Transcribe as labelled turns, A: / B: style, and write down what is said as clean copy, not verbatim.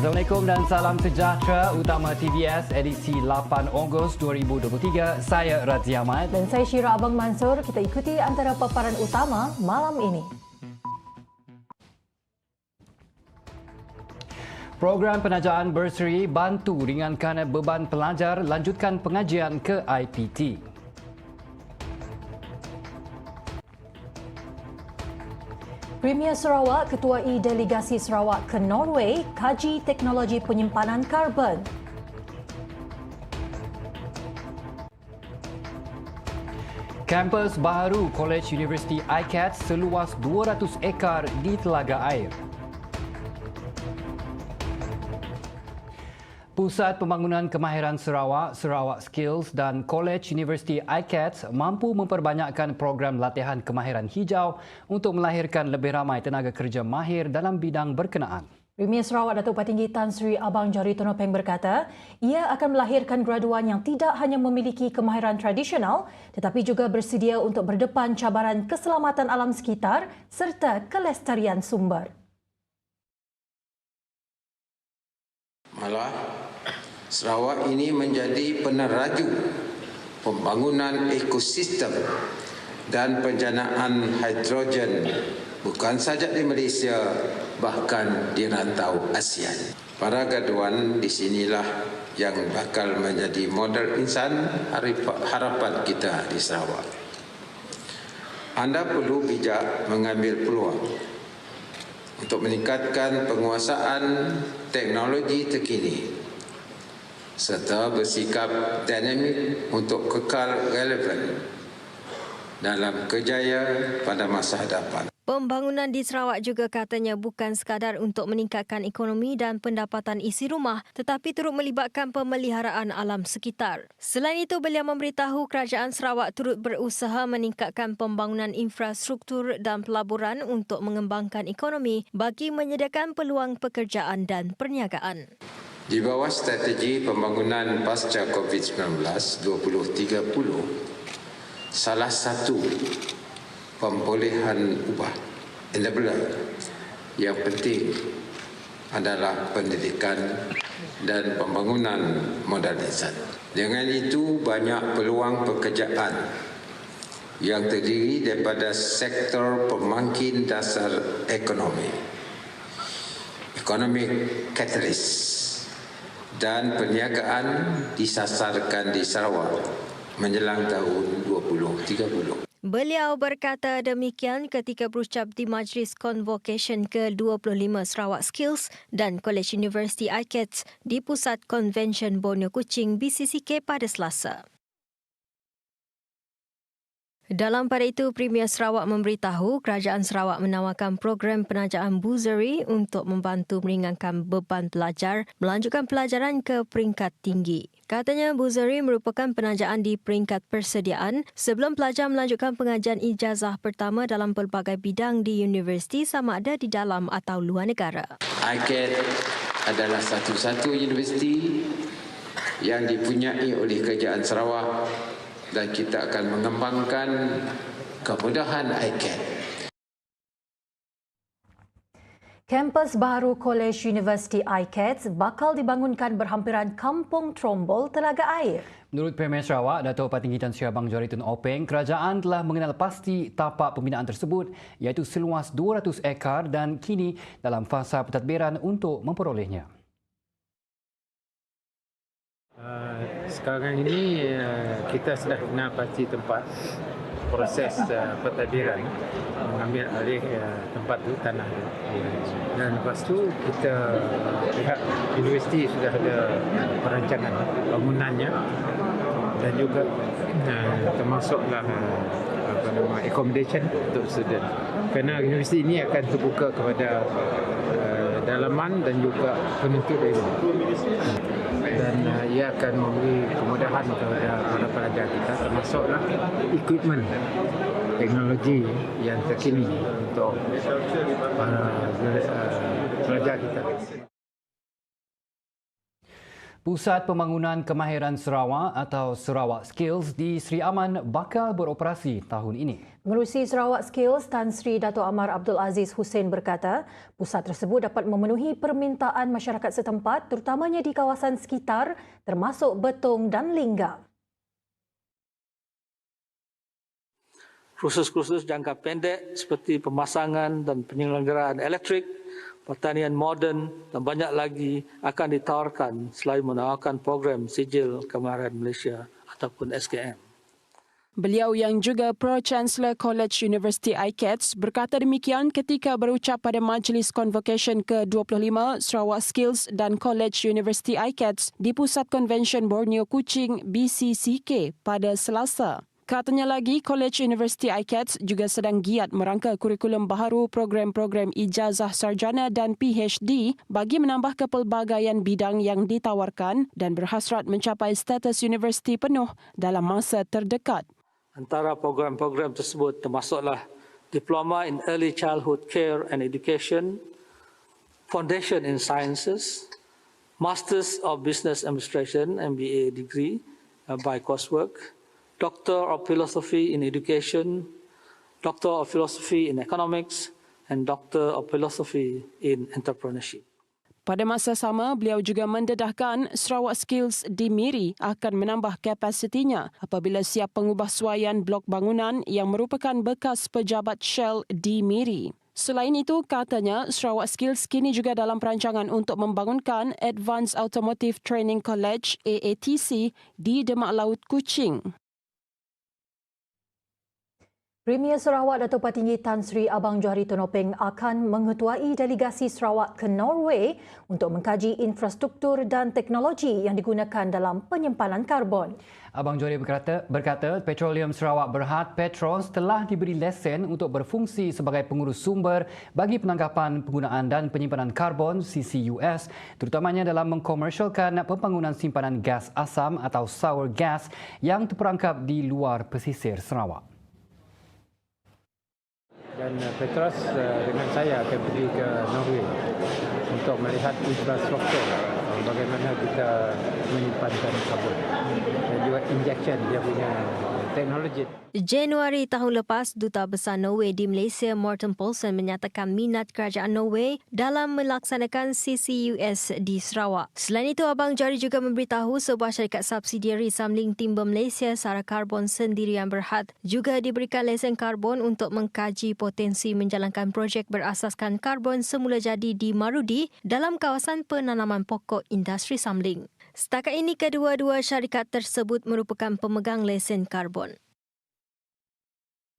A: Assalamualaikum dan salam sejahtera. Utama TVS edisi 8 Ogos 2023. Saya Razia Ahmad.
B: Dan saya Syira Abang Mansur. Kita ikuti antara paparan utama malam ini.
A: Program penajaan bursary bantu ringankan beban pelajar lanjutkan pengajian ke IPT.
B: Premier Sarawak, Ketuai Delegasi Sarawak ke Norway, kaji teknologi penyimpanan karbon.
A: Kampus baru College University ICATS seluas 200 ekar di Telaga Air. Pusat Pembangunan Kemahiran Sarawak, Sarawak Skills dan College University ICATS mampu memperbanyakkan program latihan kemahiran hijau untuk melahirkan lebih ramai tenaga kerja mahir dalam bidang berkenaan.
B: Premier Sarawak Datuk Patinggi Tan Sri Abang Jari Tonopeng berkata, ia akan melahirkan graduan yang tidak hanya memiliki kemahiran tradisional tetapi juga bersedia untuk berdepan cabaran keselamatan alam sekitar serta kelestarian sumber.
C: Malah, Sarawak ini menjadi peneraju pembangunan ekosistem dan penjanaan hidrogen bukan saja di Malaysia, bahkan di rantau ASEAN. Para graduan di sinilah yang bakal menjadi model insan harapan kita di Sarawak. Anda perlu bijak mengambil peluang untuk meningkatkan penguasaan teknologi terkini serta bersikap dinamik untuk kekal relevan dalam kerjaya pada masa hadapan.
D: Pembangunan di Sarawak juga katanya bukan sekadar untuk meningkatkan ekonomi dan pendapatan isi rumah tetapi turut melibatkan pemeliharaan alam sekitar. Selain itu, beliau memberitahu kerajaan Sarawak turut berusaha meningkatkan pembangunan infrastruktur dan pelaburan untuk mengembangkan ekonomi bagi menyediakan peluang pekerjaan dan perniagaan.
C: Di bawah strategi pembangunan pasca COVID-19 2030, salah satu pemulihan ubah enabler yang penting adalah pendidikan dan pembangunan modal insan. Dengan itu, banyak peluang pekerjaan yang terdiri daripada sektor pemangkin dasar ekonomi, economic catalyst dan perniagaan disasarkan di Sarawak menjelang tahun 2030.
D: Beliau berkata demikian ketika berucap di Majlis Convocation ke-25 Sarawak Skills dan College University ICATS di Pusat Convention Borneo Kuching BCCK pada Selasa. Dalam pada itu, Premier Sarawak memberitahu kerajaan Sarawak menawarkan program penajaan bursary untuk membantu meringankan beban pelajar melanjutkan pelajaran ke peringkat tinggi. Katanya bursary merupakan penajaan di peringkat persediaan sebelum pelajar melanjutkan pengajian ijazah pertama dalam pelbagai bidang di universiti sama ada di dalam atau luar negara.
C: ICAT adalah satu-satu universiti yang dipunyai oleh kerajaan Sarawak dan kita akan mengembangkan kemudahan ICAT.
B: Kampus baru College University ICATS bakal dibangunkan berhampiran Kampung Trombol, Telaga Air.
A: Menurut Premier Sarawak, Datuk Patinggi Tan Sri Abang Jari Tonopeng, kerajaan telah mengenal pasti tapak pembinaan tersebut iaitu seluas 200 ekar dan kini dalam fasa pentadbiran untuk memperolehnya.
E: Sekarang ini kita sudah kenal pasti tempat proses pentadbiran mengambil alih tempat itu tanah dan lepas tu kita lihat universiti sudah ada perancangan bangunannya dan juga termasuklah accommodation untuk student kerana universiti ini akan terbuka kepada dalaman dan juga penuntut ilmu dan ia akan memberi kemudahan kepada para pelajar kita termasuklah equipment teknologi yang terkini untuk para pelajar kita.
A: Pusat Pembangunan Kemahiran Sarawak atau Sarawak Skills di Sri Aman bakal beroperasi tahun ini.
B: Pengerusi Sarawak Skills Tan Sri Dato' Amar Abdul Aziz Hussein berkata, pusat tersebut dapat memenuhi permintaan masyarakat setempat terutamanya di kawasan sekitar termasuk Betong dan Lingga.
F: Kursus-kursus jangka pendek seperti pemasangan dan penyelenggaraan elektrik, pertanian moden dan banyak lagi akan ditawarkan selain menawarkan program Sijil Kemahiran Malaysia ataupun SKM.
G: Beliau yang juga Pro-Chancellor College University ICATS berkata demikian ketika berucap pada Majlis Convocation ke-25 Sarawak Skills dan College University ICATS di Pusat Convention Borneo Kuching BCCK pada Selasa. Katanya lagi, College University ICATS juga sedang giat merangka kurikulum baharu program-program ijazah sarjana dan PhD bagi menambah kepelbagaian bidang yang ditawarkan dan berhasrat mencapai status universiti penuh dalam masa terdekat.
F: Antara program-program tersebut termasuklah Diploma in Early Childhood Care and Education, Foundation in Sciences, Masters of Business Administration MBA degree by coursework, Doctor of Philosophy in Education, Doctor of Philosophy in Economics, and Doctor of Philosophy in Entrepreneurship.
G: Pada masa sama, beliau juga mendedahkan Sarawak Skills di Miri akan menambah kapasitinya apabila siap pengubahsuaian blok bangunan yang merupakan bekas pejabat Shell di Miri. Selain itu, katanya Sarawak Skills kini juga dalam perancangan untuk membangunkan Advanced Automotive Training College AATC di Demak Laut Kuching.
B: Premier Sarawak Dato' Patinggi Tan Sri Abang Johari Tonopeng akan mengetuai delegasi Sarawak ke Norway untuk mengkaji infrastruktur dan teknologi yang digunakan dalam penyimpanan karbon.
A: Abang Johari berkata Petroleum Sarawak Berhad Petros telah diberi lesen untuk berfungsi sebagai pengurus sumber bagi penangkapan, penggunaan dan penyimpanan karbon CCUS, terutamanya dalam mengkomersialkan pembangunan simpanan gas asam atau sour gas yang terperangkap di luar pesisir Sarawak.
E: Dan Petros dengan saya akan pergi ke Norway untuk melihat infrastruktur bagaimana kita menyimpankan karbon dan juga injection dia punya teknologi.
D: Januari tahun lepas, Duta Besar Norway di Malaysia Morten Poulsen menyatakan minat kerajaan Norway dalam melaksanakan CCUS di Sarawak. Selain itu, Abang Johari juga memberitahu sebuah syarikat subsidiari Samling Timber Malaysia Sara Karbon Sendirian Berhad juga diberikan lesen karbon untuk mengkaji potensi menjalankan projek berasaskan karbon semula jadi di Marudi dalam kawasan penanaman pokok industri Samling. Setakat ini, kedua-dua syarikat tersebut merupakan pemegang lesen karbon.